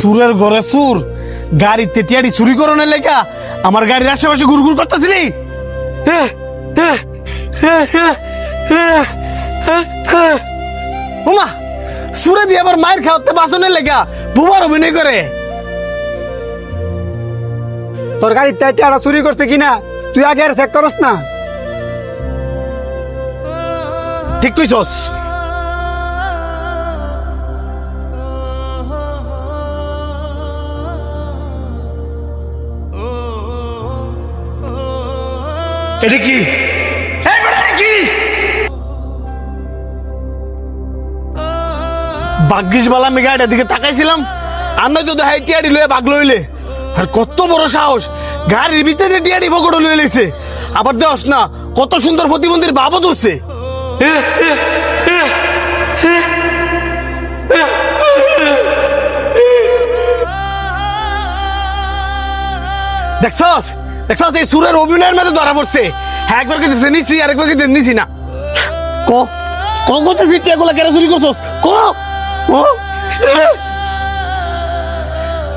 সুরের ঘরে সুর, গাড়িতে টিয়াড়ি চুরি করনের লেখা আমার গাড়ির আশেপাশে ঘুরঘুর করতেছিলি। ওমা, সুরে দিয়ে আবার মায়ের খাওয়াতে বাসনের লেখা বুবার অভিনয় করে। তোর গাড়ির টিয়াটা চুরি করছে কিনা তুই আগে আর চেক করস না? ঠিক কইছস। এটা কি? ভাগ্যিস বালা আমি গাড়িটার দিকে তাকাইছিলাম, আর নয়তো দেখাই টিয়াড়ি লয়ে ভাগ লইলে। আর কত বড় সাহস, গাড়ির ভিতরে টিয়াড়ি পকড় লয়ে লইছে। আবার দেওস না কত সুন্দর প্রতিবন্ধীর বাবু ধরছে। দেখছস দেখছস, এই সুরের অভিনয়ের মধ্যে ধরা পড়ছে। হ্যাঁ, একবার কেটেছে নিছি, আরেকবার কেটে নিছি না। ক কত টিয়াগুলা কেন চুরি করছস? ক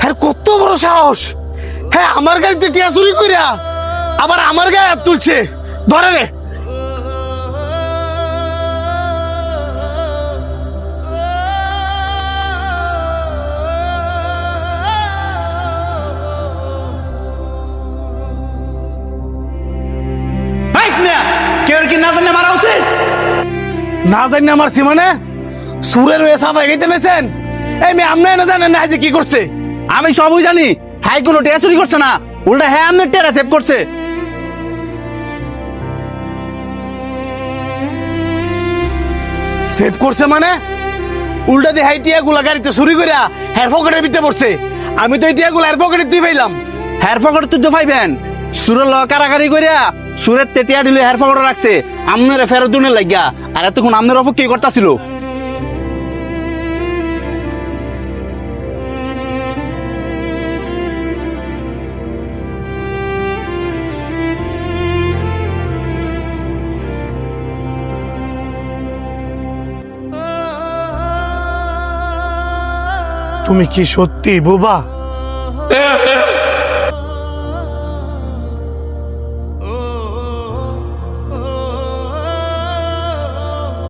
হ্যাঁ, কত বড় সাহস! হ্যাঁ, আমার গাড়িতে টিয়া চুরি কইরা আবার আমার গায়ে হাত তুলছে। ধরে রে। না জানি মারছি মানে? সুরের হয়ে সাফাই গাইতে নেছেন? এই মেয়ে আপনি না জানেন না যে কি করছে? আমি সবই জানি। হ্যাঁ, কোনো টেয়া চুরি করছে না, উল্টা হ্যাঁ আপনার টেরা সেভ করছে। সেভ করছে মানে? উল্টা দিয়ে হাই টিয়া গুলা গাড়িতে চুরি করিয়া হেয়ার পকেটের ভিতরে পড়ছে। আমি তো এই টিয়া গুলা হেয়ার পকেটে তুই পাইলাম। হেয়ার পকেট তুই তো পাইবেন। সুরের লগে কারাকারি করিয়া সুরের টেটিয়া দিলে হেয়ার পকেটে রাখছে আপনার ফেরত দুনে লাগিয়া। আর এতক্ষণ আপনার অপেক্ষা করতেছিল। তুমি কি সত্যি বোবা?